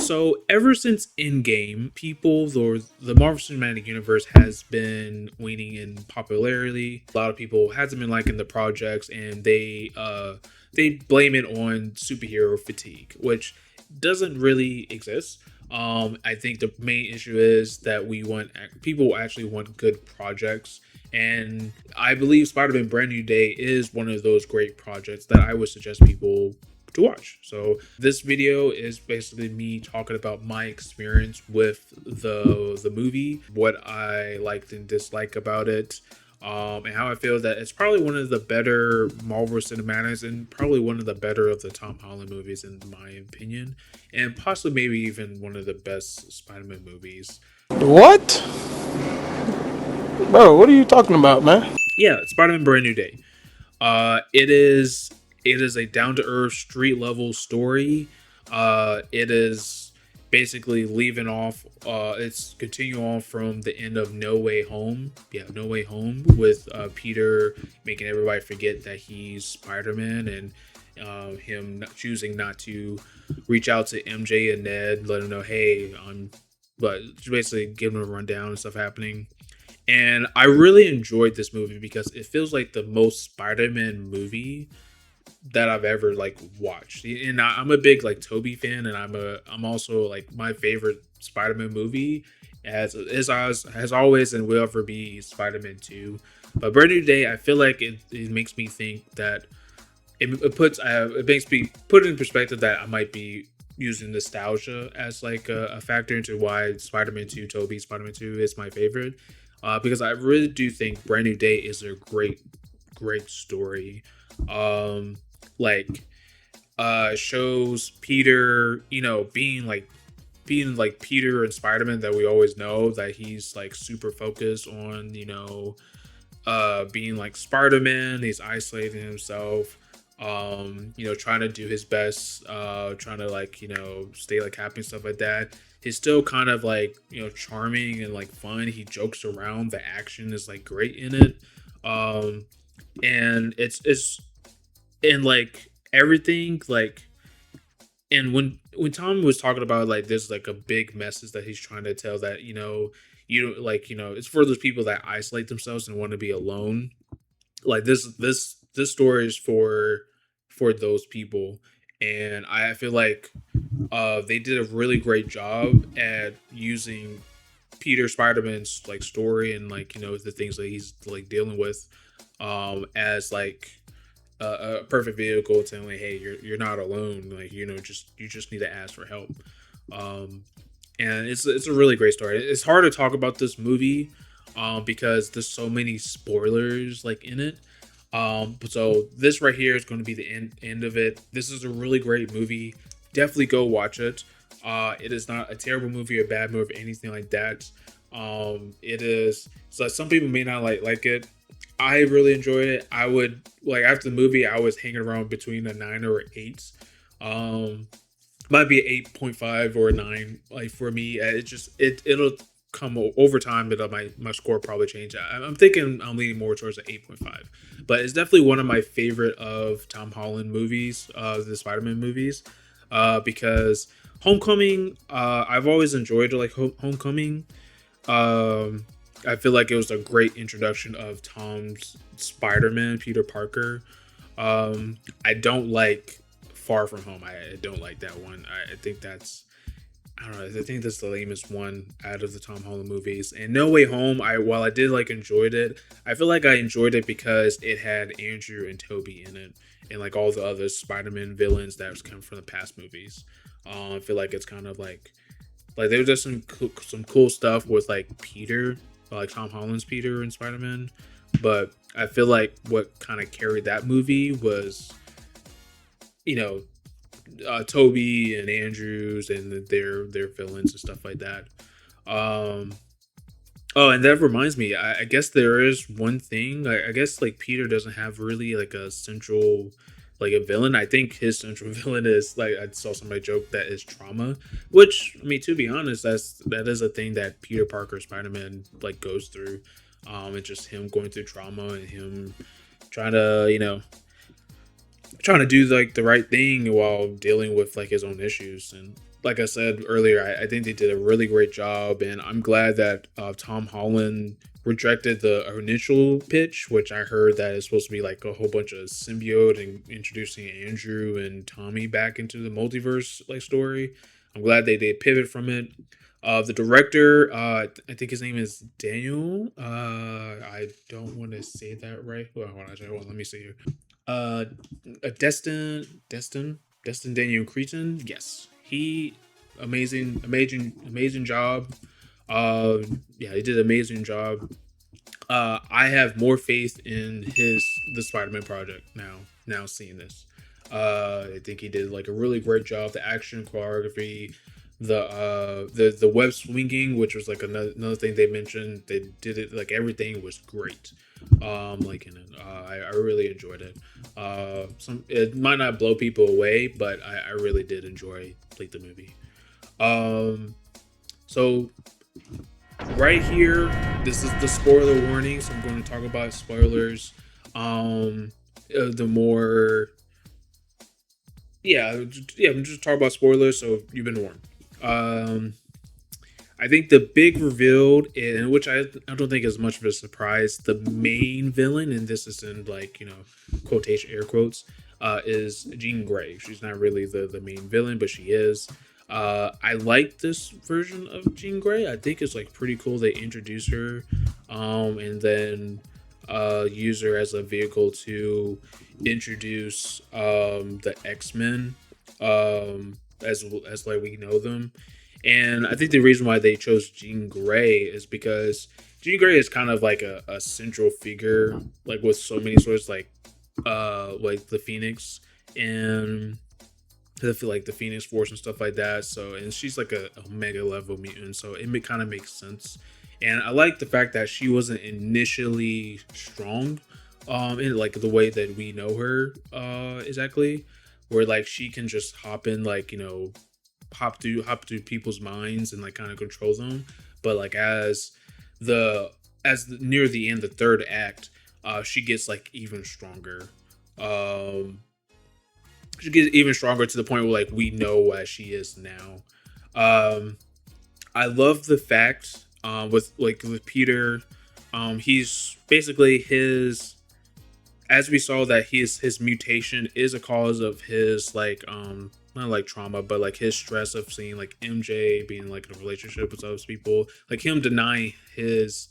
So ever since Endgame, people or the Marvel Cinematic Universe has been waning in popularity. A lot of people hasn't been liking the projects, and they blame it on superhero fatigue, which doesn't really exist. I think the main issue is that we want people actually want good projects, and I believe Spider-Man: Brand New Day is one of those great projects that I would suggest people to watch. So this video is basically me talking about my experience with the movie, what I liked and disliked about it, and how I feel that it's probably one of the better Marvel cinematics and probably one of the better of the Tom Holland movies in my opinion, and possibly maybe even one of the best Spider-Man movies. What? Bro, what are you talking about, man? Yeah, Spider-Man: Brand New Day. It is a down to earth street level story. It is basically leaving off. It's continuing on from the end of No Way Home. Yeah, No Way Home with Peter making everybody forget that he's Spider Man and him choosing not to reach out to MJ and Ned, let him know, hey, I'm. But basically giving them a rundown and stuff happening, and I really enjoyed this movie because it feels like the most Spider-Man movie that I've ever like watched. And I'm a big like Toby fan, and I'm also like my favorite Spider-Man movie has always and will ever be Spider-Man 2. But Brand New Day, I feel like it makes me think that it makes me put it in perspective that I might be using nostalgia as like a factor into why Spider-Man 2, Toby Spider-Man 2 is my favorite. Because I really do think Brand New Day is a great story. Um, like shows Peter, being like Peter and Spider-Man that we always know that he's like super focused on, being like Spider-Man, he's isolating himself, trying to do his best, trying to like, stay like happy and stuff like that. He's still kind of like, charming and like fun. He jokes around. The action is like great in it. Um, and it's and like everything like and when Tom was talking about like there's like a big message that he's trying to tell that you don't like it's for those people that isolate themselves and want to be alone, like this story is for those people, and I feel like they did a really great job at using Peter Spider-Man's like story and like the things that he's like dealing with as like a perfect vehicle to like, hey, you're not alone, like just you just need to ask for help. um and it's a really great story. It's hard to talk about this movie because there's so many spoilers like in it. So this right here is going to be the end of it. This is a really great movie. Definitely go watch it. It is not a terrible movie or bad movie or anything like that. It is so some people may not like it. I really enjoyed it. I would like after the movie, I was hanging around between a 9 or 8. Um, might be an 8.5 or a 9. Like for me, it'll come over time, but my score probably change. I'm thinking I'm leaning more towards an 8.5, but it's definitely one of my favorite of Tom Holland movies, the Spider-Man movies, because Homecoming. I've always enjoyed like Homecoming. Um, I feel like it was a great introduction of Tom's Spider-Man, Peter Parker. I don't like Far From Home. I don't like that one. I think that's I don't know. I think that's the lamest one out of the Tom Holland movies. And No Way Home, while I did like enjoyed it, I feel like I enjoyed it because it had Andrew and Toby in it, and like all the other Spider-Man villains that was come from the past movies. I feel like it's kind of like there was just some cool stuff with like Peter, like Tom Holland's Peter in Spider Man. But I feel like what kind of carried that movie was you know Toby and Andrews and their villains and stuff like that. Um, oh, and that reminds me. I guess there is one thing. I guess like Peter doesn't have really like a central like a villain. I think his central villain is like I saw somebody joke that is trauma, which I mean to be honest, that is a thing that Peter Parker Spider Man like goes through. It's just him going through trauma and him trying to trying to do like the right thing while dealing with like his own issues, and like I said earlier, I think they did a really great job, and I'm glad that Tom Holland rejected the initial pitch, which I heard that is supposed to be like a whole bunch of symbiote and introducing Andrew and Tommy back into the multiverse like story. I'm glad they did pivot from it. The director, I think his name is Daniel. I don't want to say that right. Well, hold on, let me see here. Uh, Destin Daniel Cretton. Yes, he amazing job. Yeah, he did an amazing job. I have more faith in the Spider-Man project now. Now seeing this, I think he did like a really great job. The action choreography, the web swinging, which was like another thing they mentioned. They did it like everything was great. Like in it, I really enjoyed it. Some it might not blow people away, but I really did enjoy like the movie. Um, so right here, this is the spoiler warning. So I'm going to talk about spoilers. The more yeah, I'm just talking about spoilers. So you've been warned. Um, I think the big reveal, in which I don't think is much of a surprise, the main villain, and this is in like quotation air quotes, is Jean Grey. She's not really the main villain, but she is. I like this version of Jean Grey. I think it's like pretty cool. They introduce her, and then use her as a vehicle to introduce the X Men, as like we know them. And I think the reason why they chose Jean Grey is because Jean Grey is kind of like a central figure, like with so many sorts, like the Phoenix and the Phoenix Force and stuff like that. So, and she's like a mega level mutant, so kind of makes sense. And I like the fact that she wasn't initially strong, in like the way that we know her, exactly, where like she can just hop in, like hop through people's minds and like kind of control them. But like near the end, the third act, she gets like even stronger. Um, she gets even stronger to the point where like we know as she is now. Um, I love the fact with Peter, he's basically his as we saw that his mutation is a cause of his like not like trauma, but like his stress of seeing like MJ being like in a relationship with those people, like him denying his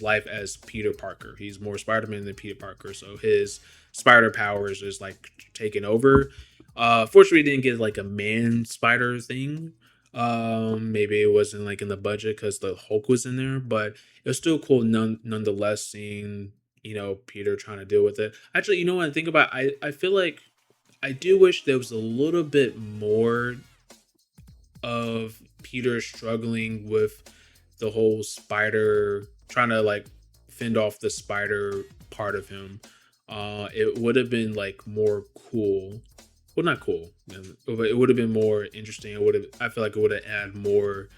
life as Peter Parker. He's more Spider-Man than Peter Parker, so his spider powers is like taken over. Fortunately, we didn't get like a man spider thing. Maybe it wasn't like in the budget because the Hulk was in there, but it was still cool nonetheless seeing Peter trying to deal with it. Actually, when I think about it, I feel like I do wish there was a little bit more of Peter struggling with the whole spider, trying to like fend off the spider part of him. It would have been like more cool. Well, not cool, but it would have been more interesting. I feel like it would have added more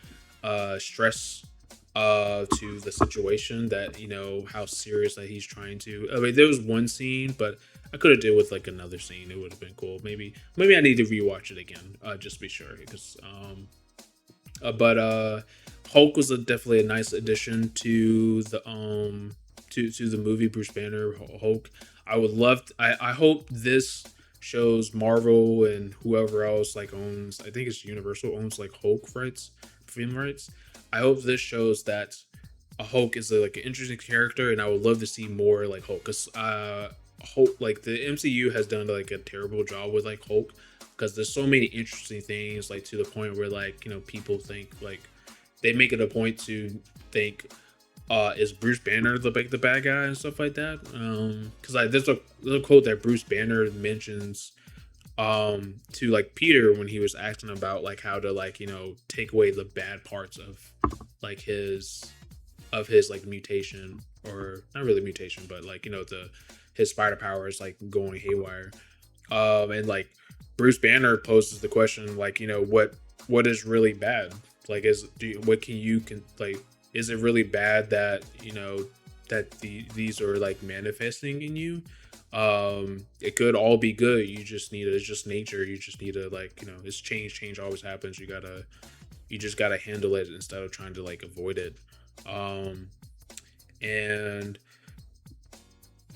stress to the situation, that how serious that he's trying to. I mean, there was one scene, but I could have did with like another scene. It would have been cool. Maybe I need to rewatch it again, just to be sure. Because but Hulk was definitely a nice addition to the movie. Bruce Banner Hulk. I hope this shows Marvel and whoever else like owns. I think it's Universal owns like Hulk rights, film rights. I hope this shows that a Hulk is like an interesting character, and I would love to see more like Hulk. Cause Hulk, like the MCU has done like a terrible job with like Hulk, because there's so many interesting things, like to the point where like people think like they make it a point to think is Bruce Banner the bad guy and stuff like that. Because like there's a quote that Bruce Banner mentions to like Peter when he was asking about like how to like take away the bad parts of like his like mutation, or not really mutation, but like his spider powers like going haywire. And like Bruce Banner poses the question like what is really bad, like what can you like, is it really bad that that these are like manifesting in you? It could all be good. You just need to, it's just nature. You just need to, like, it's change. Change always happens. You just gotta handle it instead of trying to like avoid it. Um, and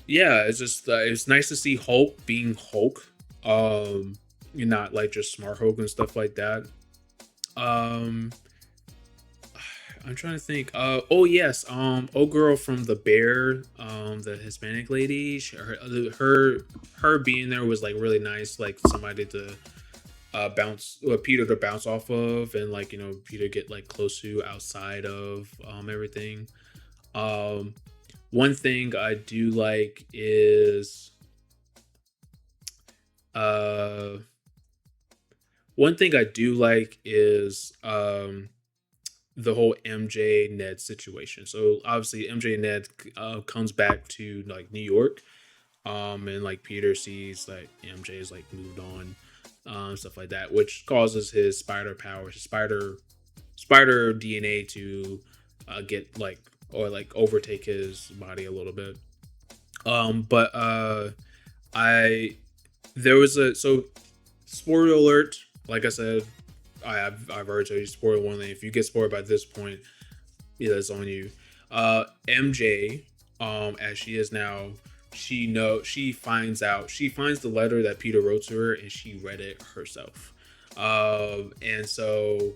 yeah, it's just it's nice to see Hulk being Hulk. You're not like just smart Hulk and stuff like that. Um, I'm trying to think. Oh yes. Oh girl from the Bear. The Hispanic lady. Her being there was like really nice. Like somebody to Peter to bounce off of, and like Peter get like close to outside of everything. Um, One thing I do like is uh one thing I do like is the whole MJ Ned situation. So obviously MJ and Ned comes back to like New York, and like Peter sees like MJ is like moved on, stuff like that, which causes his spider powers, his spider DNA to get like or like overtake his body a little bit. But I there was a so spoiler alert. Like I said, I've already told you spoiler warning. If you get spoiled by this point, yeah, that's on you. MJ, as she is now, she finds the letter that Peter wrote to her, and she read it herself. And so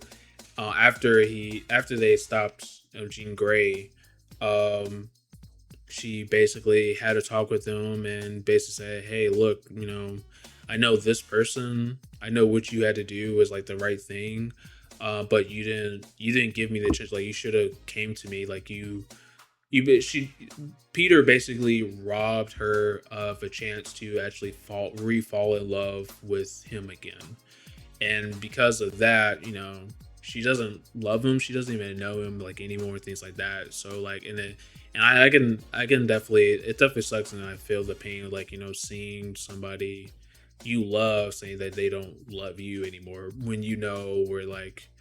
after they stopped Jean Grey, um, she basically had a talk with him and basically said, "Hey, look, I know this person. I know what you had to do was like the right thing, but you didn't give me the chance. Like you should have came to me. Like she Peter basically robbed her of a chance to actually fall in love with him again, and because of that, she doesn't love him. She doesn't even know him like anymore, things like that. So like, and I can definitely, it definitely sucks, and I feel the pain of like seeing somebody you love saying that they don't love you anymore when we're like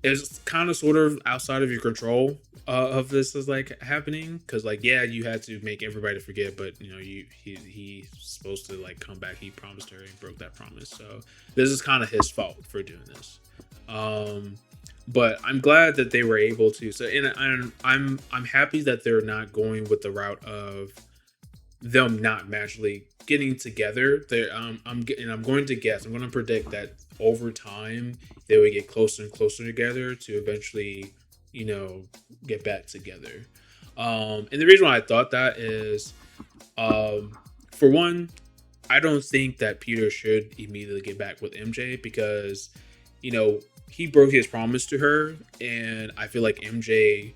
it's kind of sort of outside of your control of this is like happening because like yeah you had to make everybody forget but he's supposed to like come back. He promised her and broke that promise, so this is kind of his fault for doing this. um but I'm glad that they were able to, so and I'm happy that they're not going with the route of them not magically getting together. I'm going to guess. I'm going to predict that over time they would get closer and closer together to eventually, you know, get back together. And the reason why I thought that is, for one, I don't think that Peter should immediately get back with MJ because, he broke his promise to her, and I feel like MJ,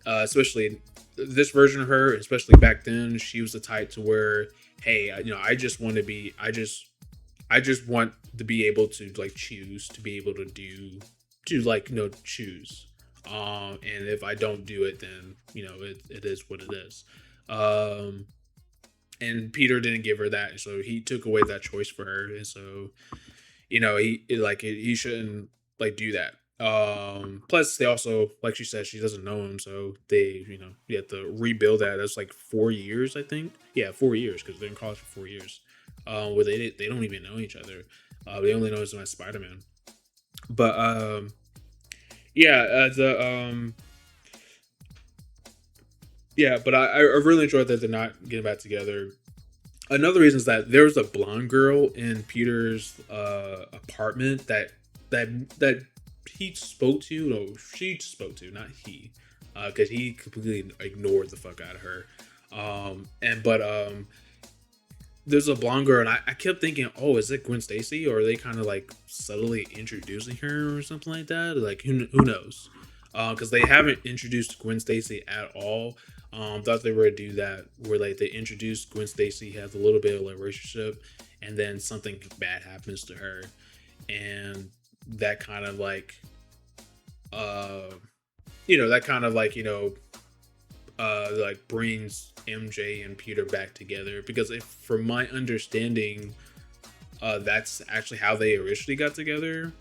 especially this version of her, especially back then, she was the type to where, hey, I just want to be, I just want to be able to like choose, to be able to do, to like, choose. And if I don't do it, then it is what it is. Um, and Peter didn't give her that, so he took away that choice for her, and so he shouldn't like do that. Plus they also, like she said, she doesn't know him, so they, you have to rebuild that. That's like 4 years, I think. Yeah, 4 years, because they're in college for 4 years. Where they don't even know each other. They only know him as Spider-Man. But yeah, the yeah, but I really enjoyed that they're not getting back together. Another reason is that there was a blonde girl in Peter's apartment that he spoke to. No, she spoke to, not he, because he completely ignored the fuck out of her. And but there's a blonde girl, and I kept thinking, oh, is it Gwen Stacy, or are they kind of like subtly introducing her or something like that? Like who knows? Because they haven't introduced Gwen Stacy at all. Thought they were to do that where like they introduced Gwen Stacy, has a little bit of a relationship, and then something bad happens to her, and that kind of like uh that kind of like brings MJ and Peter back together, because if from my understanding, that's actually how they originally got together.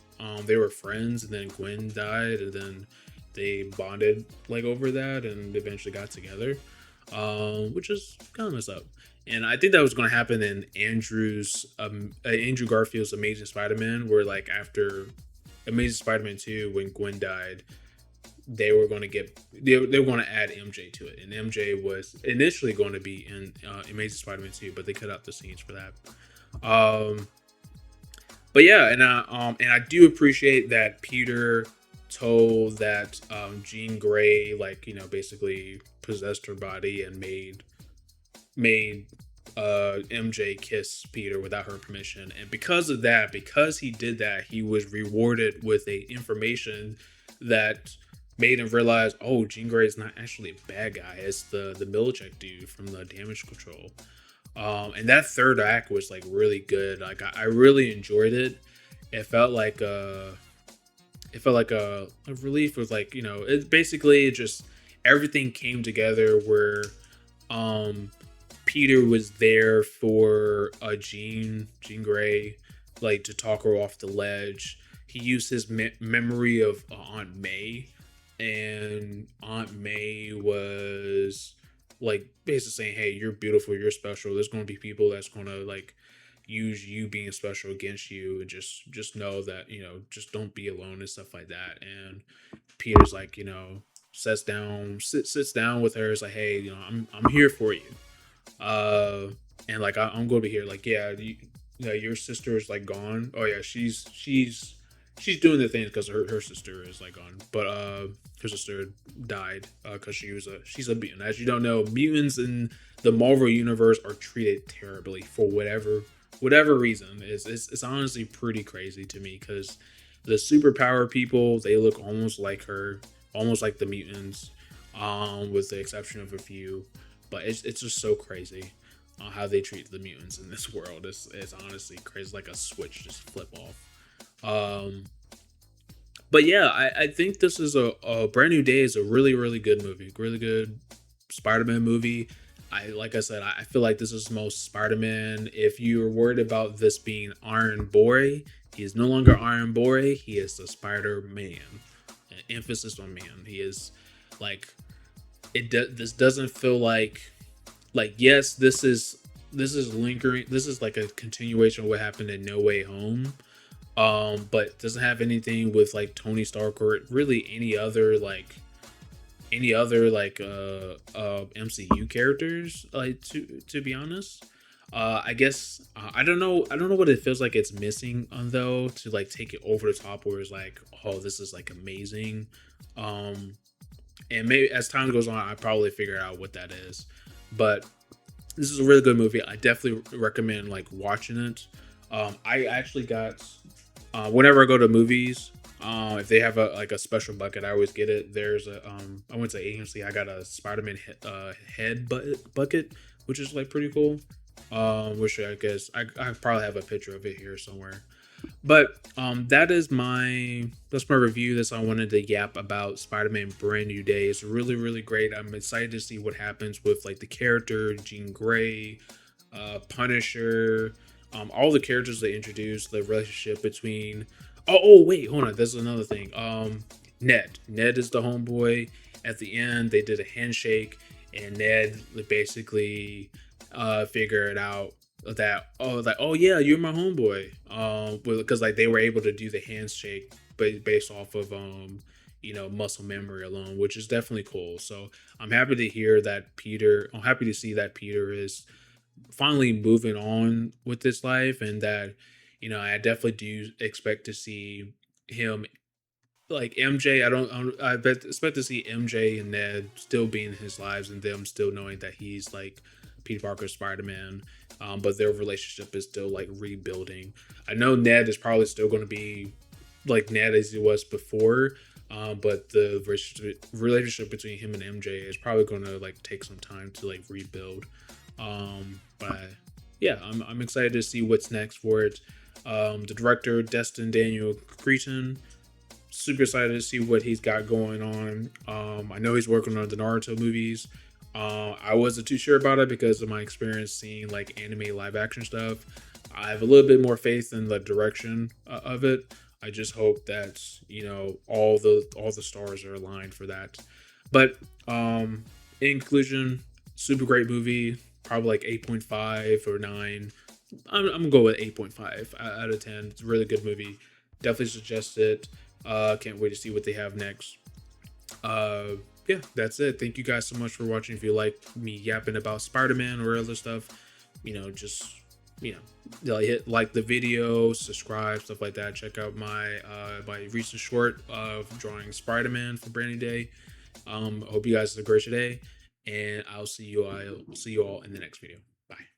They were friends, and then Gwen died, and then they bonded like over that, and eventually got together. which is kind of messed up. And I think that was going to happen in Andrew Garfield's Amazing Spider-Man, where like after Amazing Spider-Man 2, when Gwen died, they were going to add MJ to it, and MJ was initially going to be in Amazing Spider-Man 2, but they cut out the scenes for that. Um, but yeah, and I do appreciate that Peter told that Jean Grey, like, basically possessed her body and made MJ kiss Peter without her permission. And because of that, because he did that, he was rewarded with a information that made him realize, oh, Jean Grey is not actually a bad guy. It's the Milchek dude from the Damage Control. And that third act was like really good. Like I really enjoyed it. It felt like a relief. With like, it basically just everything came together where um Peter was there for Jean Grey, like to talk her off the ledge. He used his memory of Aunt May, and Aunt May was like basically saying, "Hey, you're beautiful, you're special. There's going to be people that's going to like use you being special against you, and just know that just don't be alone and stuff like that." And Peter's like, sits down with her. It's like, "Hey, I'm here for you." Uh, and like I'm going to be here. Like, yeah, your sister is like gone. Oh yeah, she's doing the things because her sister is like gone, but her sister died because she's a mutant. As you don't know, mutants in the Marvel universe are treated terribly for whatever reason. It's honestly pretty crazy to me because the superpower people, they look almost like her, almost like the mutants, with the exception of a few. But it's just so crazy how they treat the mutants in this world. It's honestly crazy, like a switch just flip off. But yeah, I think this is a Brand New Day is a really really good movie, really good Spider-Man movie. Like I said, I feel like this is the most Spider-Man. If you're worried about this being Iron Boy, he is no longer Iron Boy. He is the Spider-Man. Emphasis on man. He is like this doesn't feel like yes, this is lingering. This is like a continuation of what happened in No Way Home. But doesn't have anything with like Tony Stark or really any other MCU characters, like, to be honest. I guess I don't know what it feels like it's missing though, to like take it over the top where it's like, oh, this is like amazing. Um and maybe as time goes on I probably figure out what that is. But this is a really good movie. I definitely recommend like watching it. I actually got whenever I go to movies, if they have a special bucket, I always get it. There's I went to agency. I got a Spider-Man head bucket, which is like pretty cool. Which I guess I probably have a picture of it here somewhere. But that's my review. That's I wanted to yap about Spider-Man Brand New Day. It's really really great. I'm excited to see what happens with like the character Jean Grey, Punisher, all the characters they introduced, the relationship between. Oh wait, hold on. There's another thing. Ned. Ned is the homeboy. At the end, they did a handshake, and Ned basically figured out that, oh yeah, you're my homeboy. Because like they were able to do the handshake, based off of muscle memory alone, which is definitely cool. So I'm happy to hear that Peter. I'm happy to see that Peter is finally moving on with his life, and that I definitely do expect to see him, like MJ. Expect to see MJ and Ned still being in his lives, and them still knowing that he's like Peter Parker Spider-Man. But their relationship is still like rebuilding. I know Ned is probably still going to be like Ned as he was before. But the relationship between him and MJ is probably going to like take some time to like rebuild. But yeah, I'm excited to see what's next for it. The director, Destin Daniel Cretton, super excited to see what he's got going on. I know he's working on the Naruto movies. I wasn't too sure about it because of my experience seeing like anime live action stuff. I have a little bit more faith in the direction of it. I just hope that all the stars are aligned for that. But in conclusion, Super great movie. Probably like 8.5 or 9. I'm gonna go with 8.5 out of 10. It's a really good movie. Definitely suggest it. Can't wait to see what they have next. Uh, yeah, that's it. Thank you guys so much for watching. If you like me yapping about Spider-Man or other stuff, just hit like the video, subscribe, stuff like that. Check out my recent short of drawing Spider-Man for Branding Day. I hope you guys have a great day, and I'll see you all in the next video. Bye.